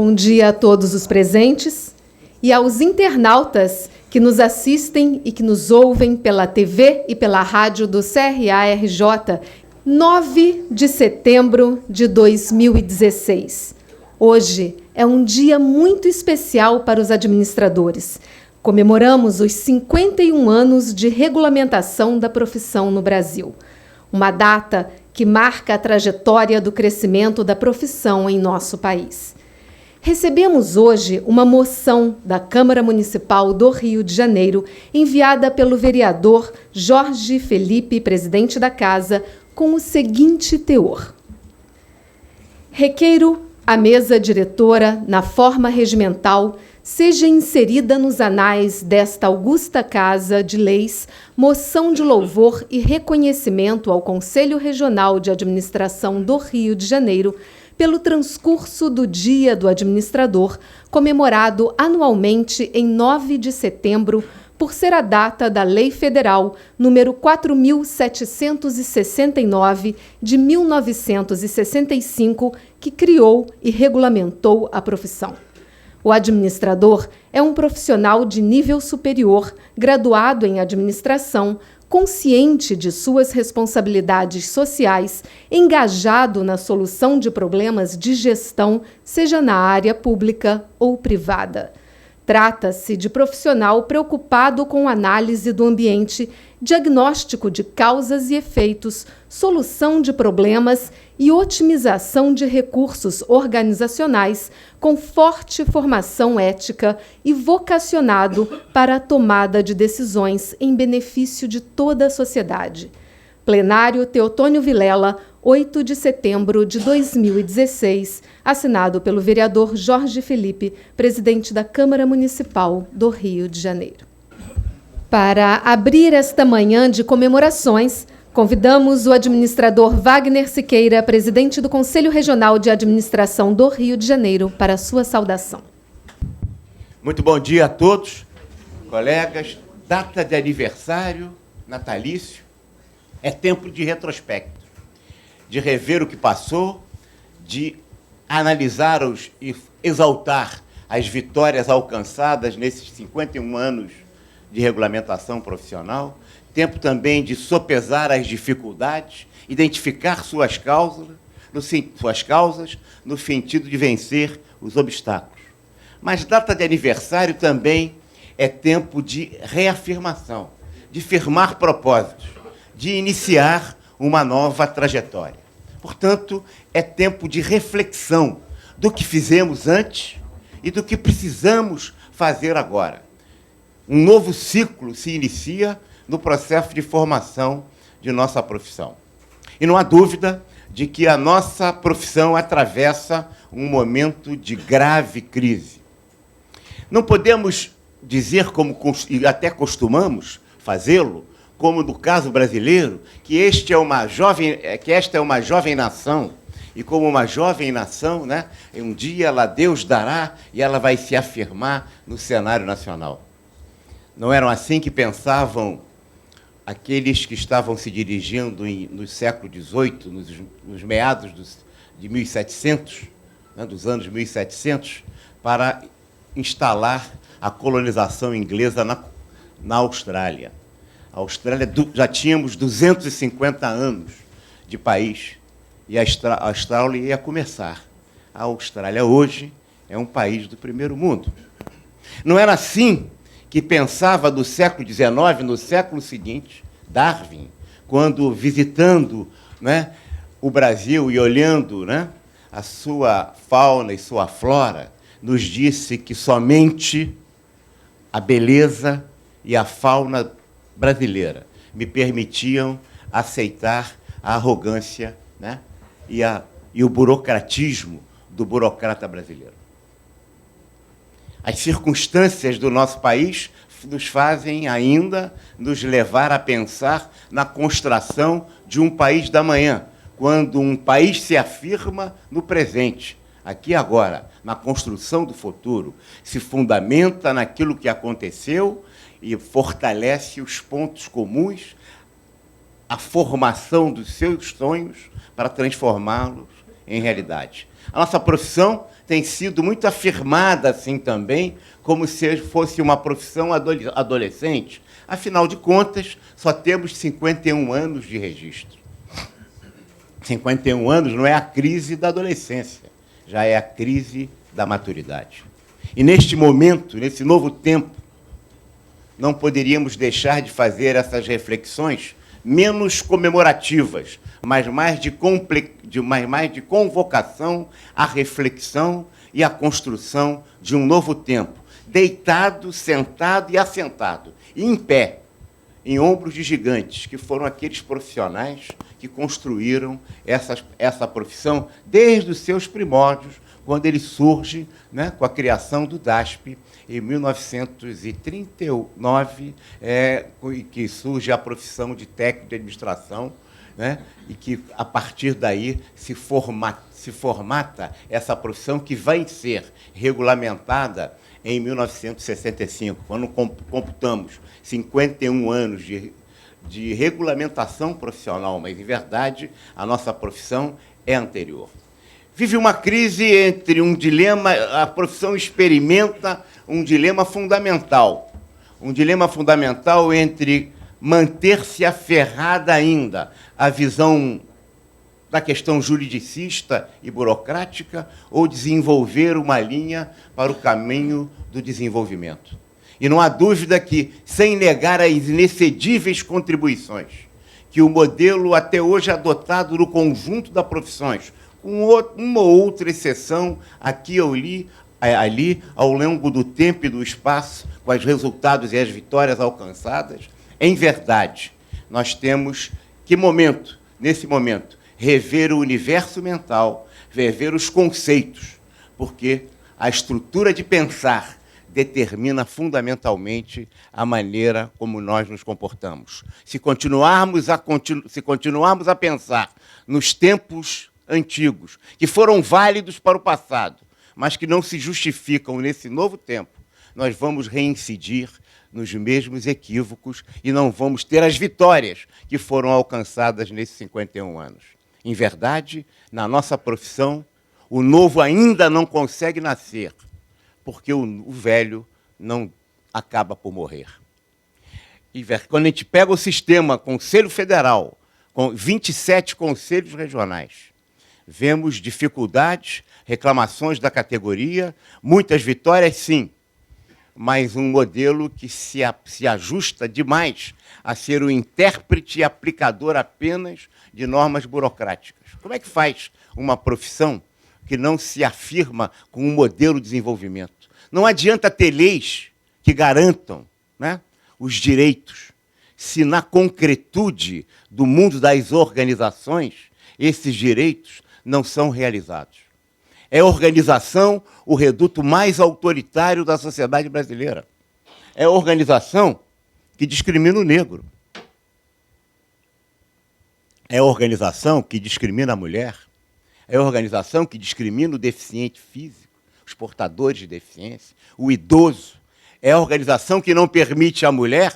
Bom dia a todos os presentes e aos internautas que nos assistem e que nos ouvem pela TV e pela rádio do CRA-RJ, 9 de setembro de 2016. Hoje é um dia muito especial para os administradores. Comemoramos os 51 anos de regulamentação da profissão no Brasil. Uma data que marca a trajetória do crescimento da profissão em nosso país. Recebemos hoje uma moção da Câmara Municipal do Rio de Janeiro, enviada pelo vereador Jorge Felipe, presidente da Casa, com o seguinte teor: requeiro a mesa diretora, na forma regimental, seja inserida nos anais desta augusta Casa de Leis, moção de louvor e reconhecimento ao Conselho Regional de Administração do Rio de Janeiro, pelo transcurso do Dia do Administrador, comemorado anualmente em 9 de setembro, por ser a data da Lei Federal número 4.769, de 1965, que criou e regulamentou a profissão. O administrador é um profissional de nível superior, graduado em administração, consciente de suas responsabilidades sociais, engajado na solução de problemas de gestão, seja na área pública ou privada. Trata-se de profissional preocupado com análise do ambiente, diagnóstico de causas e efeitos, solução de problemas e otimização de recursos organizacionais, com forte formação ética e vocacionado para a tomada de decisões em benefício de toda a sociedade. Plenário Teotônio Vilela, 8 de setembro de 2016, assinado pelo vereador Jorge Felipe, presidente da Câmara Municipal do Rio de Janeiro. Para abrir esta manhã de comemorações, convidamos o administrador Wagner Siqueira, presidente do Conselho Regional de Administração do Rio de Janeiro, para a sua saudação. Muito bom dia a todos, colegas. Data de aniversário natalício é tempo de retrospecto, de rever o que passou, de analisar e exaltar as vitórias alcançadas nesses 51 anos de regulamentação profissional, tempo também de sopesar as dificuldades, identificar suas causas no sentido de vencer os obstáculos. Mas data de aniversário também é tempo de reafirmação, de firmar propósitos, de iniciar uma nova trajetória. Portanto, é tempo de reflexão do que fizemos antes e do que precisamos fazer agora. Um novo ciclo se inicia no processo de formação de nossa profissão. E não há dúvida de que a nossa profissão atravessa um momento de grave crise. Não podemos dizer, como até costumamos fazê-lo, como no caso brasileiro, que esta é uma jovem nação, e como uma jovem nação, né, um dia Deus dará e ela vai se afirmar no cenário nacional. Não eram assim que pensavam aqueles que estavam se dirigindo no século XVIII, nos meados de 1700, né, dos anos 1700, para instalar a colonização inglesa na Austrália. A Austrália, já tínhamos 250 anos de país, e a Austrália ia começar. A Austrália hoje é um país do primeiro mundo. Não era assim que pensava do século XIX, no século seguinte, Darwin, quando visitando, né, o Brasil e olhando, né, a sua fauna e sua flora, nos disse que somente a beleza e a fauna brasileira me permitiam aceitar a arrogância, né, e o burocratismo do burocrata brasileiro. As circunstâncias do nosso país nos fazem ainda nos levar a pensar na construção de um país da manhã, quando um país se afirma no presente, aqui e agora, na construção do futuro, se fundamenta naquilo que aconteceu e fortalece os pontos comuns, a formação dos seus sonhos para transformá-los em realidade. A nossa profissão tem sido muito afirmada assim também, como se fosse uma profissão adolescente. Afinal de contas, só temos 51 anos de registro. 51 anos não é a crise da adolescência, já é a crise da maturidade. E neste momento, nesse novo tempo, não poderíamos deixar de fazer essas reflexões menos comemorativas, mas mais de convocação à reflexão e à construção de um novo tempo, deitado, sentado e assentado, e em pé, em ombros de gigantes, que foram aqueles profissionais que construíram essa profissão desde os seus primórdios, quando ele surge, né, com a criação do DASP, em 1939, que surge a profissão de técnico de administração, né, e que, a partir daí, se formata essa profissão que vai ser regulamentada em 1965, quando computamos 51 anos de regulamentação profissional, mas, em verdade, a nossa profissão é anterior. Vive uma crise entre um dilema, a profissão experimenta um dilema fundamental entre manter-se aferrada ainda à visão da questão juridicista e burocrática ou desenvolver uma linha para o caminho do desenvolvimento. E não há dúvida que, sem negar as inexcedíveis contribuições que o modelo até hoje adotado no conjunto das profissões, com uma ou outra exceção aqui ou ali, ao longo do tempo e do espaço, com os resultados e as vitórias alcançadas, em verdade, nós temos que nesse momento, rever o universo mental, rever os conceitos, porque a estrutura de pensar determina fundamentalmente a maneira como nós nos comportamos. Se continuarmos a pensar nos tempos antigos, que foram válidos para o passado, mas que não se justificam nesse novo tempo, nós vamos reincidir nos mesmos equívocos e não vamos ter as vitórias que foram alcançadas nesses 51 anos. Em verdade, na nossa profissão, o novo ainda não consegue nascer, porque o velho não acaba por morrer. E quando a gente pega o sistema Conselho Federal, com 27 conselhos regionais, vemos dificuldades, reclamações da categoria, muitas vitórias, sim, mas um modelo que se ajusta demais a ser o intérprete e aplicador apenas de normas burocráticas. Como é que faz uma profissão que não se afirma com um modelo de desenvolvimento? Não adianta ter leis que garantam, né, os direitos, se na concretude do mundo das organizações esses direitos não são realizados. É a organização o reduto mais autoritário da sociedade brasileira. É a organização que discrimina o negro. É a organização que discrimina a mulher. É a organização que discrimina o deficiente físico, os portadores de deficiência, o idoso. É a organização que não permite à mulher,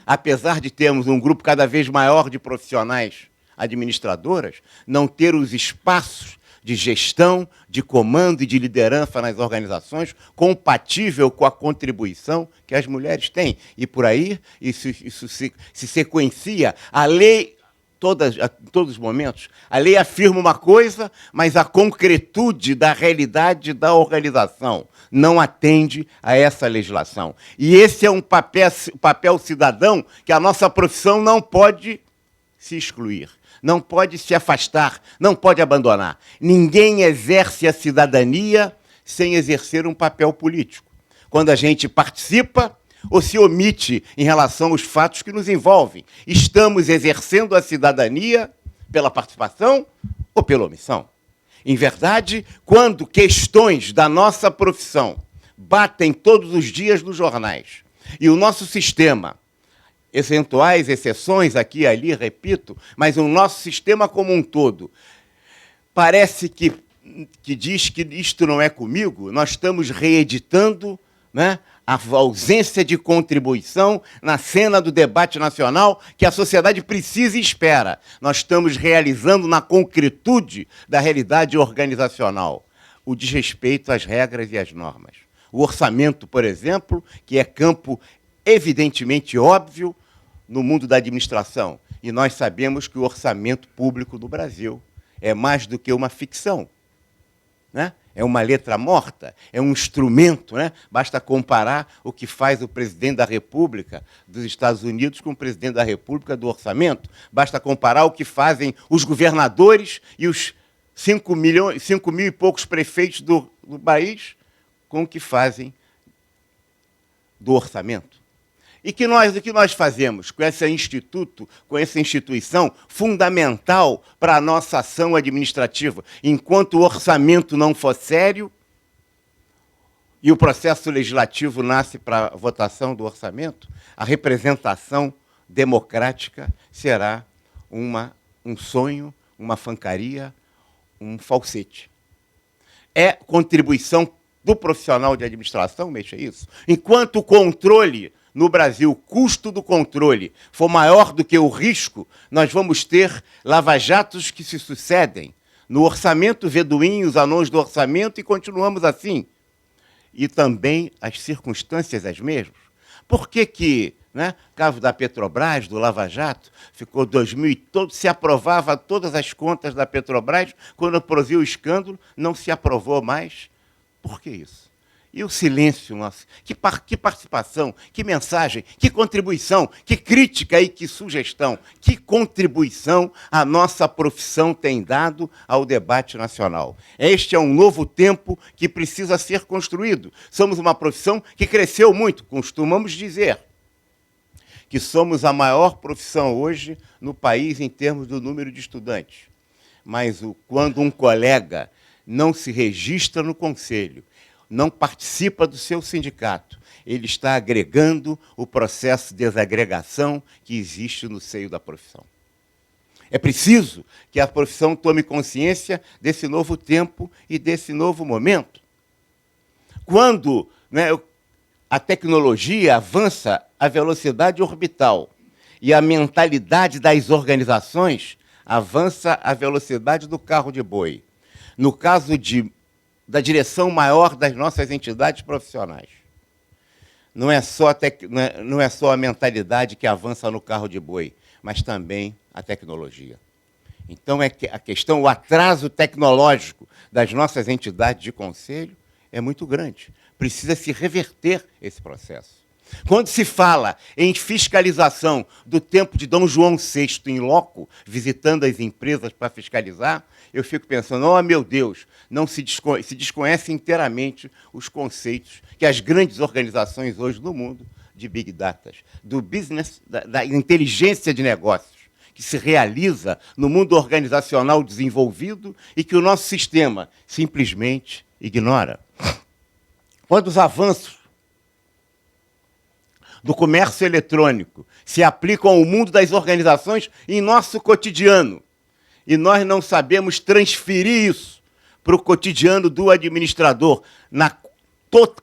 apesar de termos um grupo cada vez maior de profissionais administradoras, não ter os espaços de gestão, de comando e de liderança nas organizações compatível com a contribuição que as mulheres têm. E por aí isso se sequencia. A lei, todos os momentos, a lei afirma uma coisa, mas a concretude da realidade da organização não atende a essa legislação. E esse é um papel cidadão que a nossa profissão não pode se excluir, não pode se afastar, não pode abandonar. Ninguém exerce a cidadania sem exercer um papel político. Quando a gente participa ou se omite em relação aos fatos que nos envolvem, estamos exercendo a cidadania pela participação ou pela omissão. Em verdade, quando questões da nossa profissão batem todos os dias nos jornais e o nosso sistema, eventuais exceções aqui e ali, repito, mas o nosso sistema como um todo parece que diz que isto não é comigo, nós estamos reeditando, né, a ausência de contribuição na cena do debate nacional que a sociedade precisa e espera. Nós estamos realizando na concretude da realidade organizacional o desrespeito às regras e às normas. O orçamento, por exemplo, que é campo evidentemente óbvio no mundo da administração. E nós sabemos que o orçamento público do Brasil é mais do que uma ficção, né? É uma letra morta, é um instrumento, né? Basta comparar o que faz o presidente da República dos Estados Unidos com o presidente da República do orçamento. Basta comparar o que fazem os governadores e os 5 mil e poucos prefeitos do país com o que fazem do orçamento. E o que nós fazemos com esse instituto, com essa instituição fundamental para a nossa ação administrativa? Enquanto o orçamento não for sério e o processo legislativo nasce para a votação do orçamento, a representação democrática será um sonho, uma fancaria, um falsete. É contribuição do profissional de administração, mexa isso? Enquanto o controle no Brasil, o custo do controle for maior do que o risco, nós vamos ter lava-jatos que se sucedem. No orçamento, Veduim, anões do orçamento, e continuamos assim. E também as circunstâncias as mesmas. Por que, né, caso da Petrobras, do Lava Jato, ficou 2000 e todo, se aprovava todas as contas da Petrobras, quando proviu o escândalo, não se aprovou mais? Por que isso? E o silêncio nosso? Que participação, que mensagem, que contribuição, que crítica e que sugestão, que contribuição a nossa profissão tem dado ao debate nacional. Este é um novo tempo que precisa ser construído. Somos uma profissão que cresceu muito, costumamos dizer que somos a maior profissão hoje no país em termos do número de estudantes. Mas quando um colega não se registra no conselho, não participa do seu sindicato, ele está agregando o processo de desagregação que existe no seio da profissão. É preciso que a profissão tome consciência desse novo tempo e desse novo momento. Quando, né, a tecnologia avança à velocidade orbital e a mentalidade das organizações avança à velocidade do carro de boi. No caso da direção maior das nossas entidades profissionais. Não é só a mentalidade que avança no carro de boi, mas também a tecnologia. Então, a questão, o atraso tecnológico das nossas entidades de conselho é muito grande. Precisa se reverter esse processo. Quando se fala em fiscalização do tempo de Dom João VI em loco, visitando as empresas para fiscalizar, eu fico pensando, oh, meu Deus, não se desconhece inteiramente os conceitos que as grandes organizações hoje no mundo de Big Data, do business, da inteligência de negócios, que se realiza no mundo organizacional desenvolvido e que o nosso sistema simplesmente ignora. Quando os avanços do comércio eletrônico se aplicam ao mundo das organizações em nosso cotidiano, e nós não sabemos transferir isso para o cotidiano do administrador na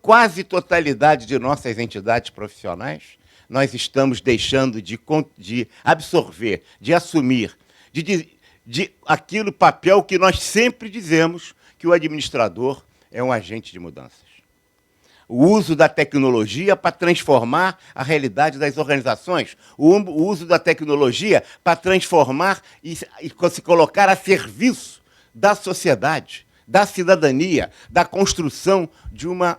quase totalidade de nossas entidades profissionais, nós estamos deixando de absorver, de assumir, de aquilo papel que nós sempre dizemos que o administrador é um agente de mudanças. O uso da tecnologia para transformar a realidade das organizações, o uso da tecnologia para transformar e se colocar a serviço da sociedade, da cidadania, da construção de uma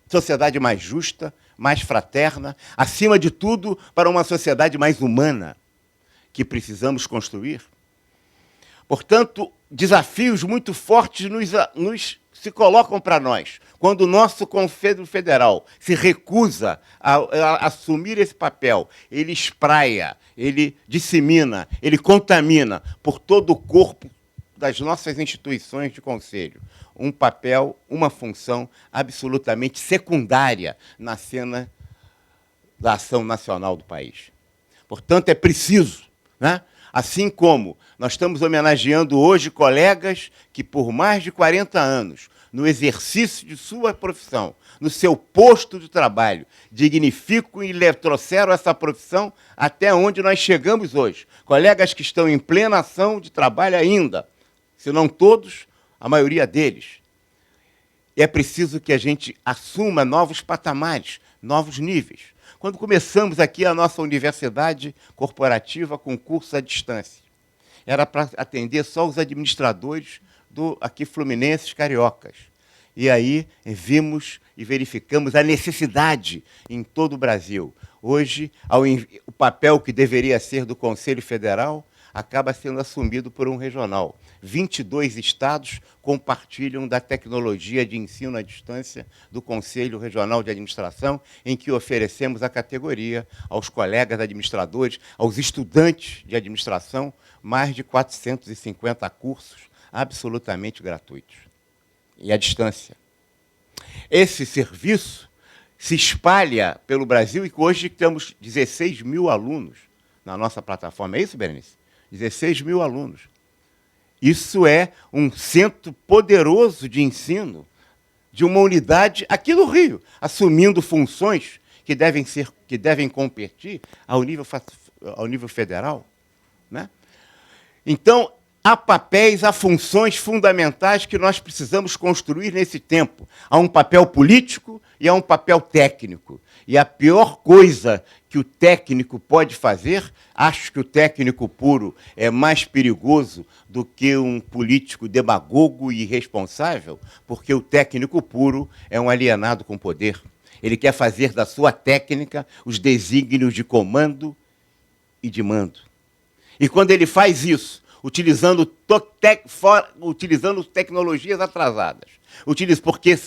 sociedade mais justa, mais fraterna, acima de tudo, para uma sociedade mais humana, que precisamos construir. Portanto, desafios muito fortes se colocam para nós. Quando o nosso Conselho Federal se recusa a assumir esse papel, ele espraia, ele dissemina, ele contamina por todo o corpo das nossas instituições de conselho um papel, uma função absolutamente secundária na cena da ação nacional do país. Portanto, é preciso, né? Assim como nós estamos homenageando hoje colegas que, por mais de 40 anos, no exercício de sua profissão, no seu posto de trabalho, dignificam e trouxeram essa profissão até onde nós chegamos hoje. Colegas que estão em plena ação de trabalho ainda, se não todos, a maioria deles. E é preciso que a gente assuma novos patamares, novos níveis. Quando começamos aqui a nossa universidade corporativa com curso à distância, era para atender só os administradores aqui fluminenses, cariocas. E aí vimos e verificamos a necessidade em todo o Brasil. Hoje, o papel que deveria ser do Conselho Federal acaba sendo assumido por um regional. 22 estados compartilham da tecnologia de ensino à distância do Conselho Regional de Administração, em que oferecemos a categoria aos colegas administradores, aos estudantes de administração, mais de 450 cursos absolutamente gratuitos e à distância. Esse serviço se espalha pelo Brasil e hoje temos 16 mil alunos na nossa plataforma. É isso, Berenice? 16 mil alunos. Isso é um centro poderoso de ensino de uma unidade aqui no Rio, assumindo funções que devem competir ao nível federal, né? Então, há papéis, há funções fundamentais que nós precisamos construir nesse tempo. Há um papel político e há um papel técnico. E a pior coisa que o técnico pode fazer, acho que o técnico puro é mais perigoso do que um político demagogo e irresponsável, porque o técnico puro é um alienado com poder. Ele quer fazer da sua técnica os desígnios de comando e de mando. E quando ele faz isso, utilizando tecnologias atrasadas, porque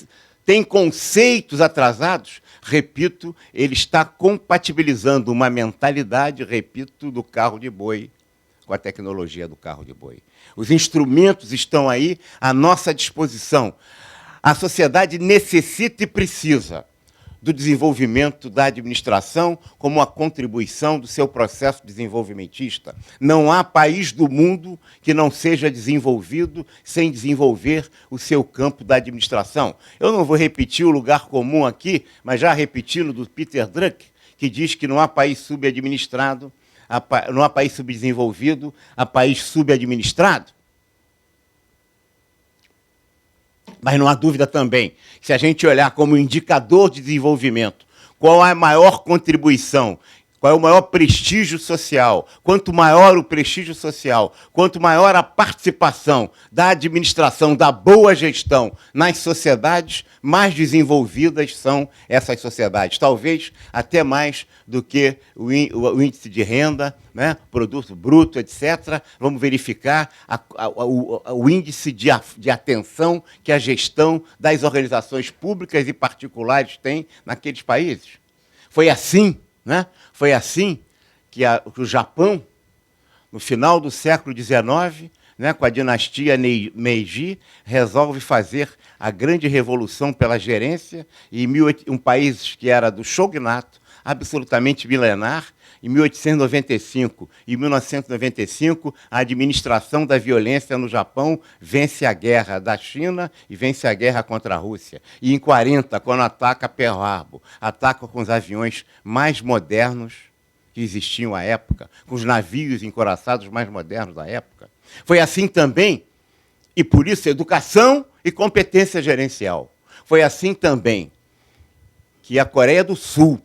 tem conceitos atrasados, repito, ele está compatibilizando uma mentalidade, repito, do carro de boi com a tecnologia do carro de boi. Os instrumentos estão aí à nossa disposição. A sociedade necessita e precisa do desenvolvimento da administração como uma contribuição do seu processo desenvolvimentista. Não há país do mundo que não seja desenvolvido sem desenvolver o seu campo da administração. Eu não vou repetir o lugar comum aqui, mas já repetindo do Peter Drucker, que diz que não há país subadministrado, não há país subdesenvolvido, há país subadministrado. Mas não há dúvida também que, se a gente olhar como indicador de desenvolvimento, qual é a maior contribuição, qual é o maior prestígio social, quanto maior o prestígio social, quanto maior a participação da administração, da boa gestão nas sociedades, mais desenvolvidas são essas sociedades. Talvez até mais do que o índice de renda, né, produto bruto, etc. Vamos verificar o índice de atenção que a gestão das organizações públicas e particulares tem naqueles países. Foi assim, né? Foi assim que o Japão, no final do século XIX, né, com a dinastia Meiji, resolve fazer a grande revolução pela gerência, e um país que era do shogunato, absolutamente milenar, em 1895 e 1995, a administração da violência no Japão vence a guerra da China e vence a guerra contra a Rússia. E em 40, quando ataca Pearl Harbor, ataca com os aviões mais modernos que existiam à época, com os navios encoraçados mais modernos da época. Foi assim também, e por isso, educação e competência gerencial. Foi assim também que a Coreia do Sul,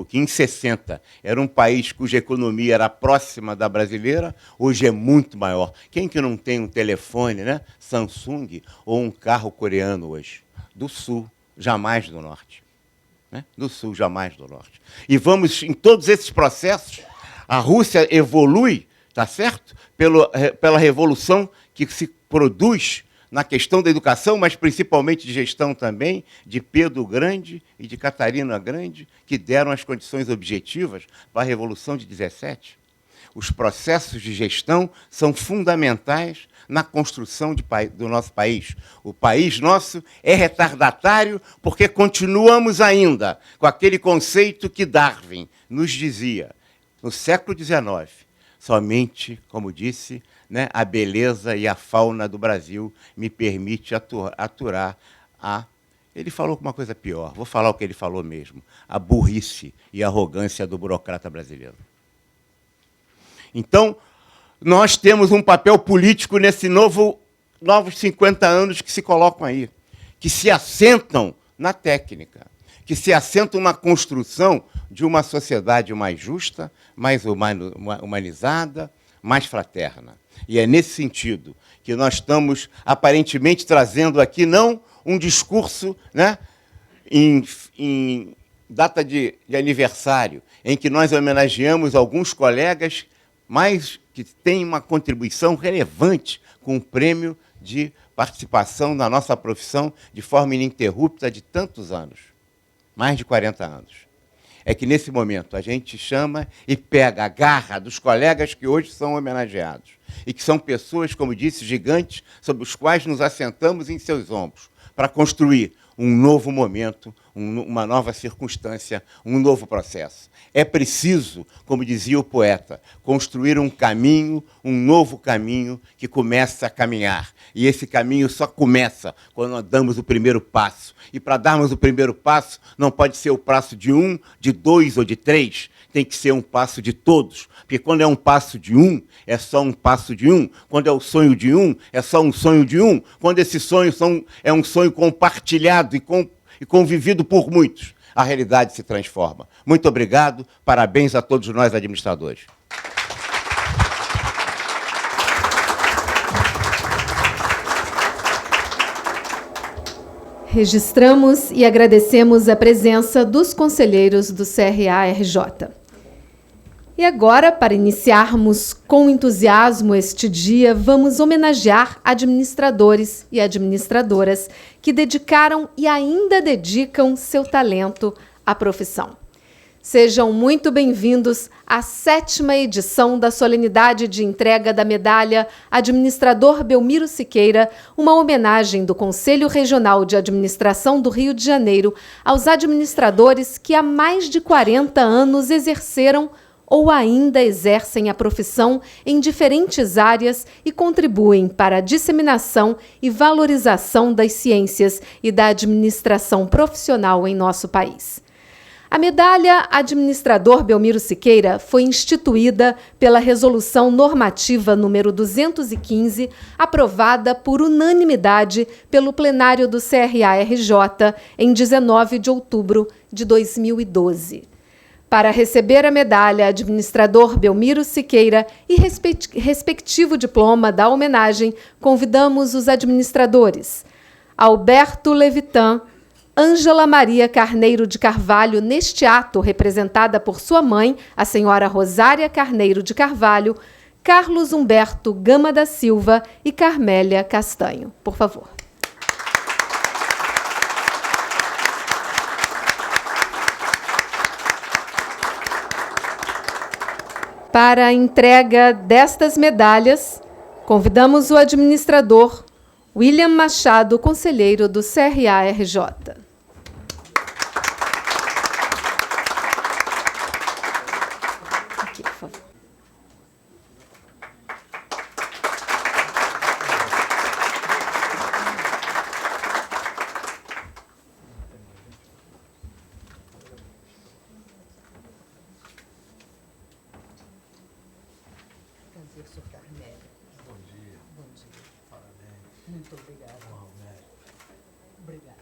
que em 60 era um país cuja economia era próxima da brasileira, hoje é muito maior. Quem que não tem um telefone, né, Samsung, ou um carro coreano hoje? Do Sul, jamais do Norte. Né? Do Sul, jamais do Norte. E vamos, em todos esses processos, a Rússia evolui, tá certo? Pela revolução que se produz na questão da educação, mas principalmente de gestão também, de Pedro Grande e de Catarina Grande, que deram as condições objetivas para a Revolução de 17. Os processos de gestão são fundamentais na construção do nosso país. O país nosso é retardatário porque continuamos ainda com aquele conceito que Darwin nos dizia, no século XIX, somente, como disse, né, a beleza e a fauna do Brasil me permite aturar a... Ele falou uma coisa pior, vou falar o que ele falou mesmo, a burrice e a arrogância do burocrata brasileiro. Então, nós temos um papel político nesse novos 50 anos que se colocam aí, que se assentam na técnica, que se assentam na construção de uma sociedade mais justa, mais humanizada, mais fraterna. E é nesse sentido que nós estamos, aparentemente, trazendo aqui não um discurso, né, em data de aniversário, em que nós homenageamos alguns colegas que têm uma contribuição relevante com o prêmio de participação na nossa profissão de forma ininterrupta de tantos anos, mais de 40 anos. É que, nesse momento, a gente chama e pega a garra dos colegas que hoje são homenageados, e que são pessoas, como disse, gigantes, sobre os quais nos assentamos em seus ombros, para construir um novo momento, uma nova circunstância, um novo processo. É preciso, como dizia o poeta, construir um caminho, um novo caminho que começa a caminhar. E esse caminho só começa quando nós damos o primeiro passo. E para darmos o primeiro passo, não pode ser o passo de um, de dois ou de três, tem que ser um passo de todos. Porque quando é um passo de um, é só um passo de um. Quando é o sonho de um, é só um sonho de um. Quando esse sonho é um sonho compartilhado e convivido por muitos, a realidade se transforma. Muito obrigado, parabéns a todos nós administradores. Registramos e agradecemos a presença dos conselheiros do CRA-RJ. E agora, para iniciarmos com entusiasmo este dia, vamos homenagear administradores e administradoras que dedicaram e ainda dedicam seu talento à profissão. Sejam muito bem-vindos à 7ª edição da solenidade de entrega da medalha Administrador Belmiro Siqueira, uma homenagem do Conselho Regional de Administração do Rio de Janeiro aos administradores que há mais de 40 anos exerceram ou ainda exercem a profissão em diferentes áreas e contribuem para a disseminação e valorização das ciências e da administração profissional em nosso país. A medalha Administrador Belmiro Siqueira foi instituída pela Resolução Normativa número 215, aprovada por unanimidade pelo plenário do CRA-RJ em 19 de outubro de 2012. Para receber a medalha Administrador Belmiro Siqueira e respectivo diploma da homenagem, convidamos os administradores Alberto Levitan, Ângela Maria Carneiro de Carvalho, neste ato representada por sua mãe, a senhora Rosária Carneiro de Carvalho, Carlos Humberto Gama da Silva e Carmélia Castanho. Por favor. Para a entrega destas medalhas, convidamos o administrador William Machado, conselheiro do CRA-RJ. Aqui, por favor. Bom dia. Bom dia. Parabéns. Muito obrigado. Obrigado.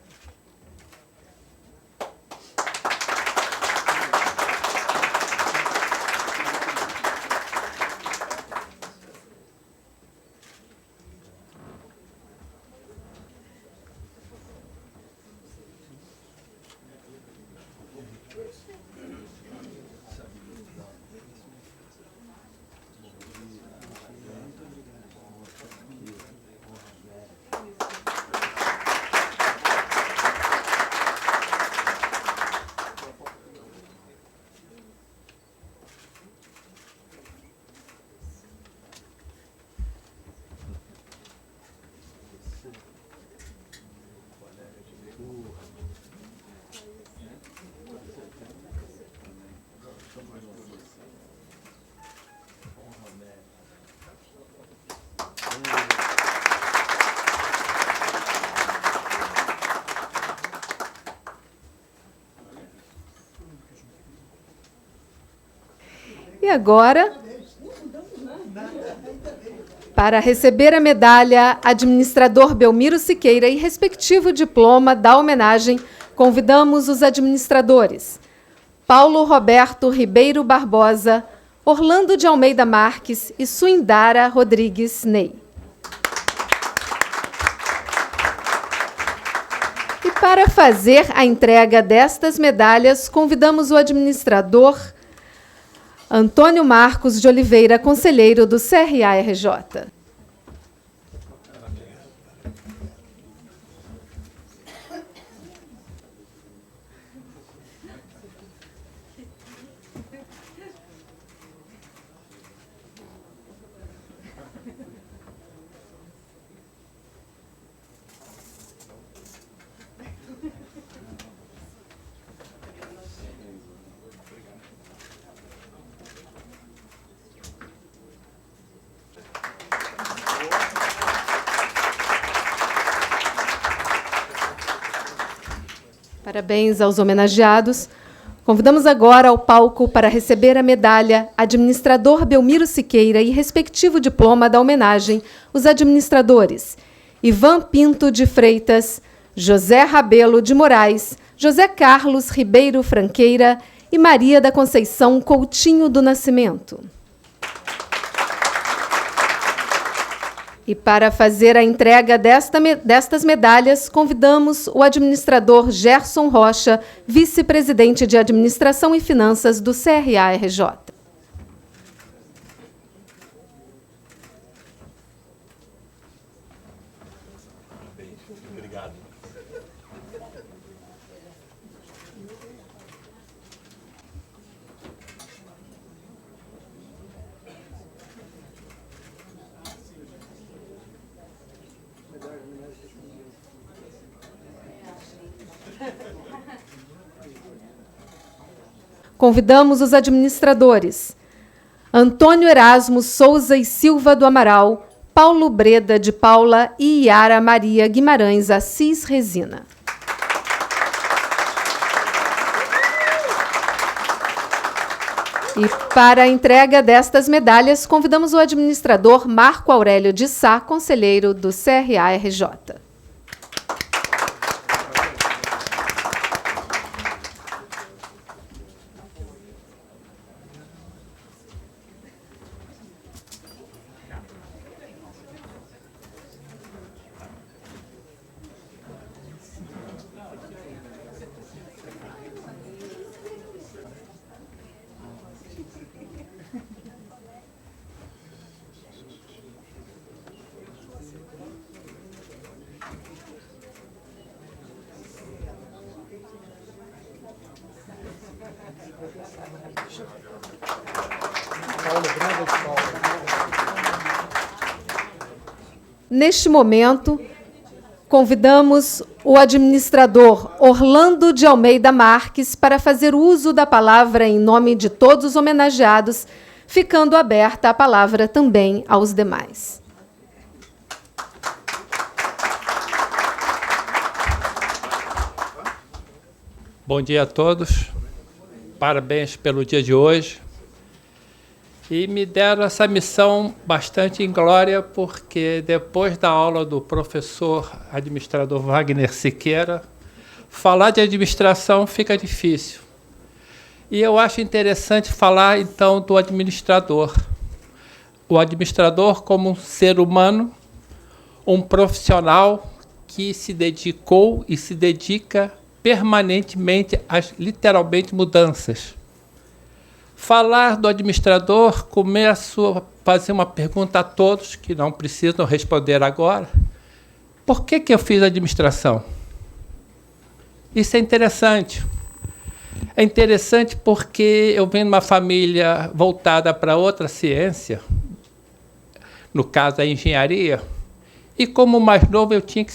E agora, para receber a medalha, administrador Belmiro Siqueira e respectivo diploma da homenagem, convidamos os administradores Paulo Roberto Ribeiro Barbosa, Orlando de Almeida Marques e Suindara Rodrigues Ney. E para fazer a entrega destas medalhas, convidamos o administrador Antônio Marcos de Oliveira, conselheiro do CRA-RJ. Parabéns aos homenageados. Convidamos agora ao palco para receber a medalha administrador Belmiro Siqueira e respectivo diploma da homenagem os administradores Ivan Pinto de Freitas, José Rabelo de Moraes, José Carlos Ribeiro Franqueira e Maria da Conceição Coutinho do Nascimento. E para fazer a entrega destas medalhas, convidamos o administrador Gerson Rocha, vice-presidente de Administração e Finanças do CRA-RJ. Obrigado. Convidamos os administradores Antônio Erasmo Souza e Silva do Amaral, Paulo Breda de Paula e Yara Maria Guimarães Assis Resina. E para a entrega destas medalhas, convidamos o administrador Marco Aurélio de Sá, conselheiro do CRA-RJ. Neste momento, convidamos o administrador Orlando de Almeida Marques para fazer uso da palavra em nome de todos os homenageados, ficando aberta a palavra também aos demais. Bom dia a todos, parabéns pelo dia de hoje. E me deram essa missão bastante inglória, porque depois da aula do professor administrador Wagner Siqueira, falar de administração fica difícil. E eu acho interessante falar, então, do administrador. O administrador como um ser humano, um profissional que se dedicou e se dedica permanentemente às, literalmente, mudanças. Falar do administrador, começo a fazer uma pergunta a todos, que não precisam responder agora. Por que eu fiz administração? Isso é interessante. É interessante porque eu venho de uma família voltada para outra ciência, no caso a engenharia, e como mais novo eu tinha que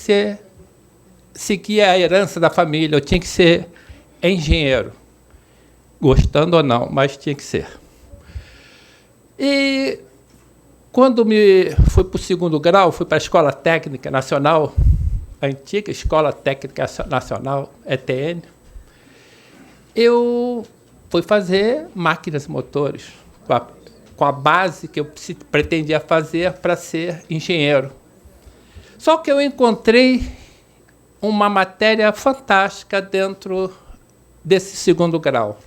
seguir a herança da família, eu tinha que ser engenheiro. Gostando ou não, mas tinha que ser. E quando fui para o segundo grau, fui para a Escola Técnica Nacional, a antiga Escola Técnica Nacional, ETN, eu fui fazer máquinas e motores, com a base que eu pretendia fazer para ser engenheiro. Só que eu encontrei uma matéria fantástica dentro desse segundo grau,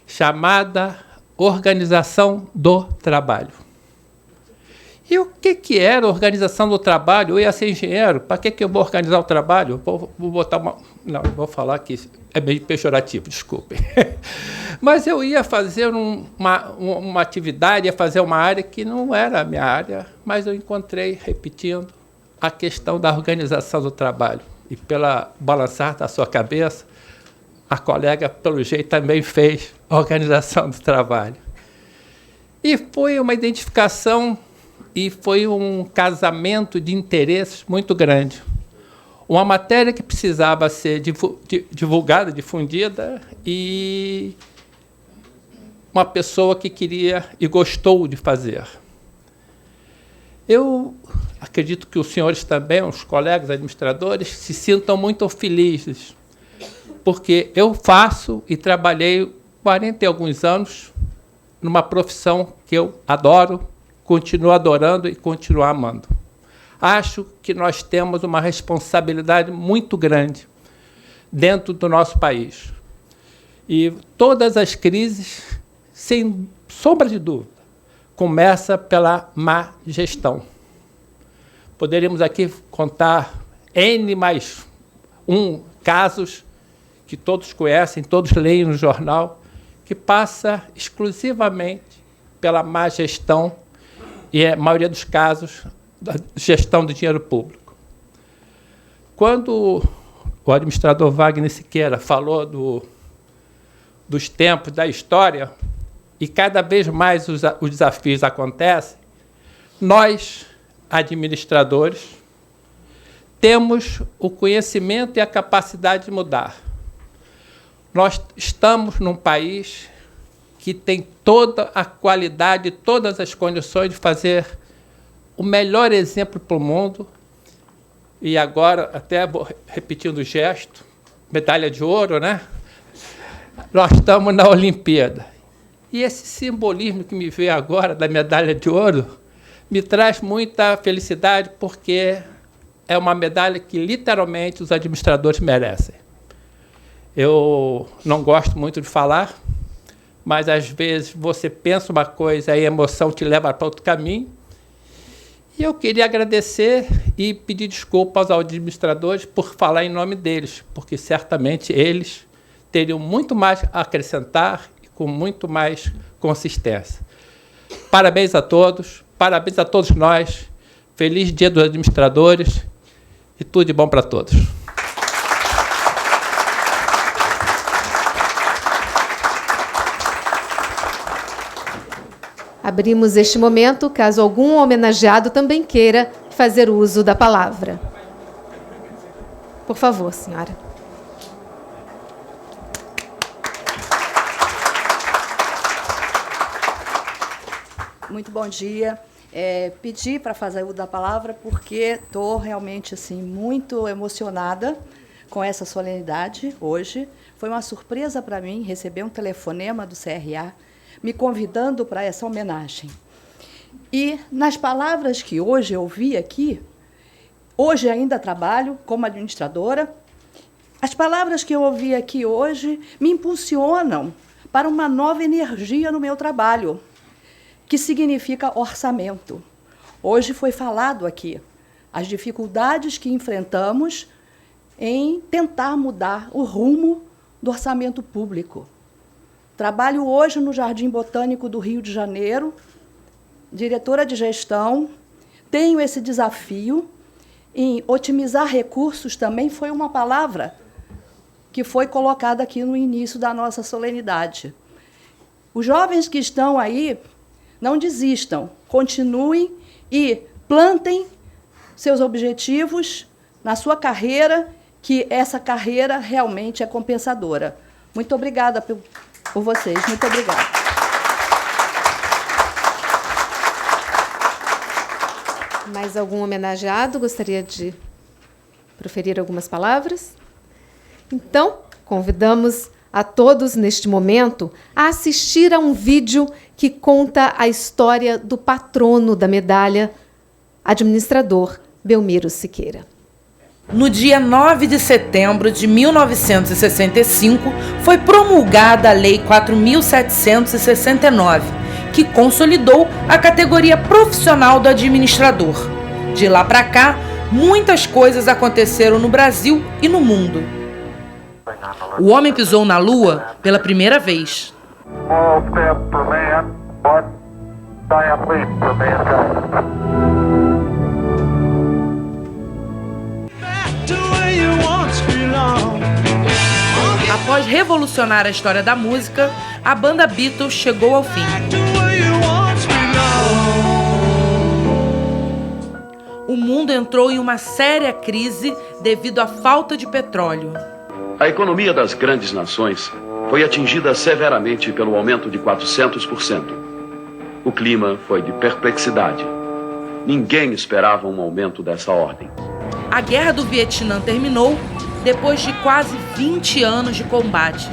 chamada Organização do Trabalho. E o que era organização do trabalho? Eu ia ser engenheiro, para que eu vou organizar o trabalho? Vou botar uma... Não, vou falar que é meio pejorativo, desculpem. Mas eu ia fazer uma atividade, ia fazer uma área que não era a minha área, mas eu encontrei, repetindo, a questão da organização do trabalho. E pela balançar da sua cabeça, a colega, pelo jeito, também fez a organização do trabalho. E foi uma identificação e foi um casamento de interesses muito grande. Uma matéria que precisava ser divulgada, difundida, e uma pessoa que queria e gostou de fazer. Eu acredito que os senhores também, os colegas administradores, se sintam muito felizes, porque eu faço e trabalhei 40 e alguns anos numa profissão que eu adoro, continuo adorando e continuo amando. Acho que nós temos uma responsabilidade muito grande dentro do nosso país. E todas as crises, sem sombra de dúvida, começam pela má gestão. Poderíamos aqui contar N mais casos que todos conhecem, todos leem no jornal, que passa exclusivamente pela má gestão e, a maioria dos casos, da gestão do dinheiro público. Quando o administrador Wagner Siqueira falou dos tempos da história, e cada vez mais os desafios acontecem, nós, administradores, temos o conhecimento e a capacidade de mudar. Nós estamos num país que tem toda a qualidade, todas as condições de fazer o melhor exemplo para o mundo. E agora, até repetindo o gesto, medalha de ouro, né? Nós estamos na Olimpíada. E esse simbolismo que me veio agora da medalha de ouro me traz muita felicidade, porque é uma medalha que, literalmente, os administradores merecem. Eu não gosto muito de falar, mas, às vezes, você pensa uma coisa e a emoção te leva para outro caminho. E eu queria agradecer e pedir desculpa aos administradores por falar em nome deles, porque, certamente, eles teriam muito mais a acrescentar e com muito mais consistência. Parabéns a todos nós. Feliz Dia dos Administradores e tudo de bom para todos. Abrimos este momento, caso algum homenageado também queira fazer uso da palavra. Por favor, senhora. Muito bom dia. Pedi para fazer uso da palavra porque estou realmente assim, muito emocionada com essa solenidade hoje. Foi uma surpresa para mim receber um telefonema do CRA me convidando para essa homenagem. E, nas palavras que hoje eu ouvi aqui, hoje ainda trabalho como administradora, as palavras que eu ouvi aqui hoje me impulsionam para uma nova energia no meu trabalho, que significa orçamento. Hoje foi falado aqui as dificuldades que enfrentamos em tentar mudar o rumo do orçamento público. Trabalho hoje no Jardim Botânico do Rio de Janeiro, diretora de gestão, tenho esse desafio em otimizar recursos, também foi uma palavra que foi colocada aqui no início da nossa solenidade. Os jovens que estão aí, não desistam, continuem e plantem seus objetivos na sua carreira, que essa carreira realmente é compensadora. Muito obrigada por vocês, muito obrigada. Mais algum homenageado gostaria de proferir algumas palavras? Então, convidamos a todos neste momento a assistir a um vídeo que conta a história do patrono da medalha, administrador Belmiro Siqueira. No dia 9 de setembro de 1965, foi promulgada a Lei 4.769, que consolidou a categoria profissional do administrador. De lá para cá, muitas coisas aconteceram no Brasil e no mundo. O homem pisou na Lua pela primeira vez. Após revolucionar a história da música, a banda Beatles chegou ao fim. O mundo entrou em uma séria crise devido à falta de petróleo. A economia das grandes nações foi atingida severamente pelo aumento de 400%. O clima foi de perplexidade. Ninguém esperava um aumento dessa ordem. A Guerra do Vietnã terminou depois de quase 20 anos de combates.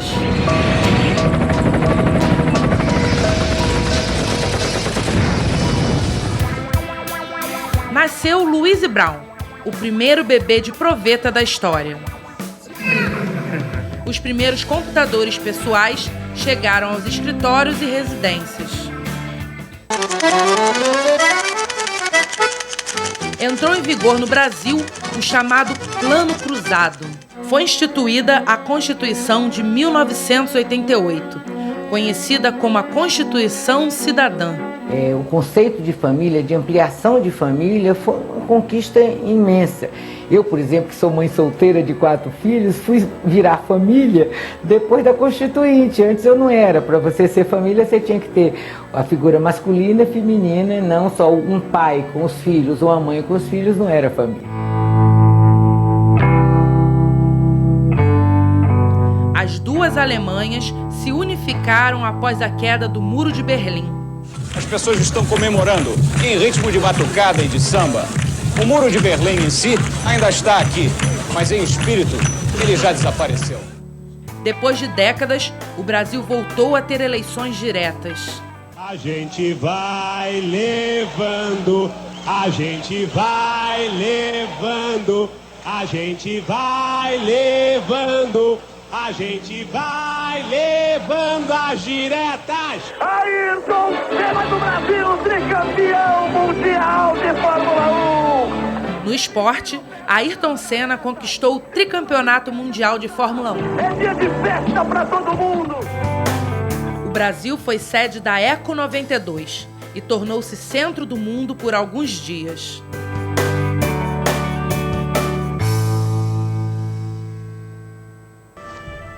Nasceu Louise Brown, o primeiro bebê de proveta da história. Os primeiros computadores pessoais chegaram aos escritórios e residências. Entrou em vigor no Brasil o chamado Plano Cruzado. Foi instituída a Constituição de 1988, conhecida como a Constituição Cidadã. O conceito de família, de ampliação de família, foi uma conquista imensa. Eu, por exemplo, que sou mãe solteira de 4 filhos, fui virar família depois da Constituinte. Antes eu não era. Para você ser família, você tinha que ter a figura masculina e feminina, não só um pai com os filhos ou uma mãe com os filhos, não era família. As duas Alemanhas se unificaram após a queda do Muro de Berlim. As pessoas estão comemorando em ritmo de batucada e de samba. O Muro de Berlim em si ainda está aqui, mas em espírito ele já desapareceu. Depois de décadas, o Brasil voltou a ter eleições diretas. A gente vai levando, a gente vai levando, a gente vai levando, a gente vai levando as diretas. Ayrton Senna do Brasil, tricampeão mundial de Fórmula 1. No esporte, Ayrton Senna conquistou o tricampeonato mundial de Fórmula 1. É dia de festa para todo mundo. O Brasil foi sede da Eco 92 e tornou-se centro do mundo por alguns dias.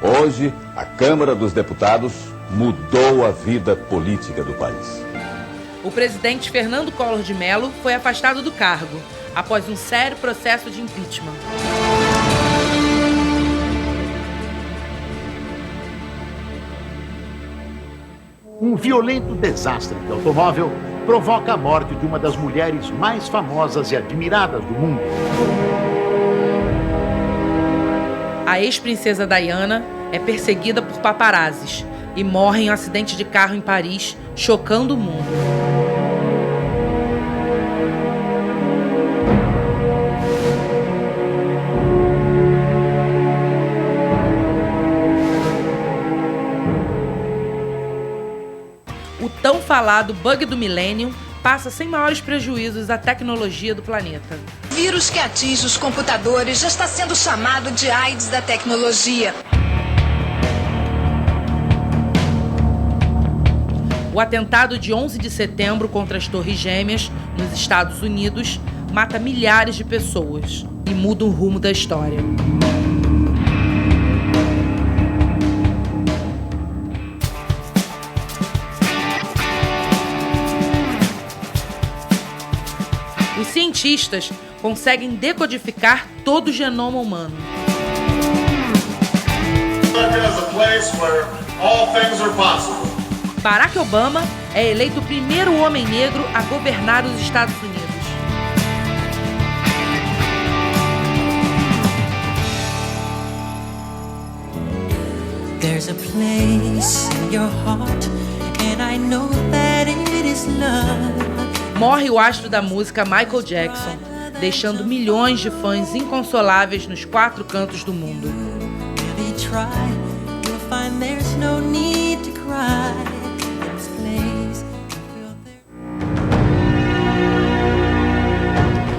Hoje, a Câmara dos Deputados mudou a vida política do país. O presidente Fernando Collor de Mello foi afastado do cargo após um sério processo de impeachment. Um violento desastre de automóvel provoca a morte de uma das mulheres mais famosas e admiradas do mundo. A ex-princesa Diana é perseguida por paparazzis e morre em um acidente de carro em Paris, chocando o mundo. O tão falado bug do milênio passa sem maiores prejuízos à tecnologia do planeta. O vírus que atinge os computadores já está sendo chamado de AIDS da tecnologia. O atentado de 11 de setembro contra as Torres Gêmeas, nos Estados Unidos, mata milhares de pessoas e muda o rumo da história. Os cientistas conseguem decodificar todo o genoma humano. Barack Obama é eleito o primeiro homem negro a governar os Estados Unidos. There's a place in your heart, and I know that it is love. Morre o astro da música Michael Jackson, deixando milhões de fãs inconsoláveis nos 4 cantos do mundo. Really try, you'll find there's no need to cry. In this place, you feel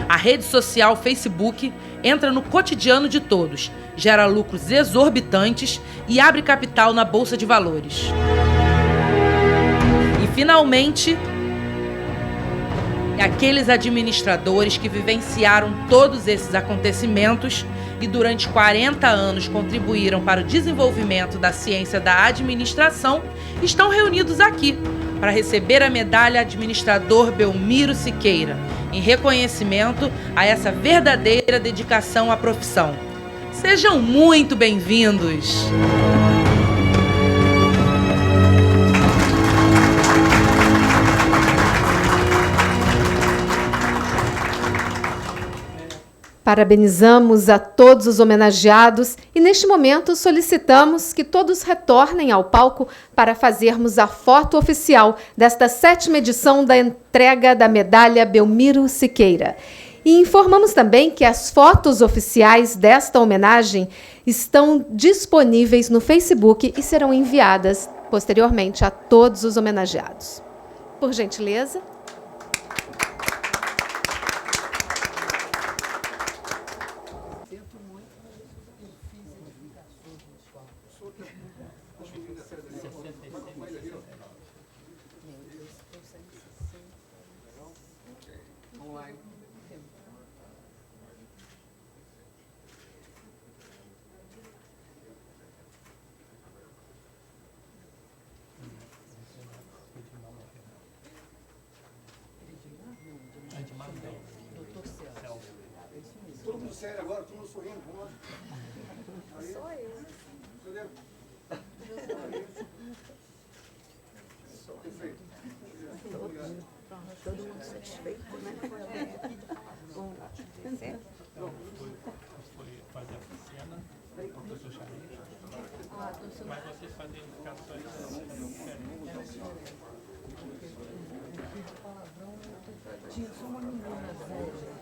A rede social Facebook entra no cotidiano de todos, gera lucros exorbitantes e abre capital na Bolsa de Valores. E, finalmente, aqueles administradores que vivenciaram todos esses acontecimentos e durante 40 anos contribuíram para o desenvolvimento da ciência da administração estão reunidos aqui para receber a medalha Administrador Belmiro Siqueira, em reconhecimento a essa verdadeira dedicação à profissão. Sejam muito bem-vindos! Parabenizamos a todos os homenageados e, neste momento, solicitamos que todos retornem ao palco para fazermos a foto oficial desta 7ª edição da entrega da medalha Belmiro Siqueira. E informamos também que as fotos oficiais desta homenagem estão disponíveis no Facebook e serão enviadas posteriormente a todos os homenageados. Por gentileza. Todo mundo sério agora, todo mundo sorrindo. Vamos lá. Só eu. Cadê? Perfeito. Todo mundo satisfeito, né? Vamos lá. Certo? Foi fazer a piscina, o professor Charles. Mas vocês fazem indicações Tinha só uma menina,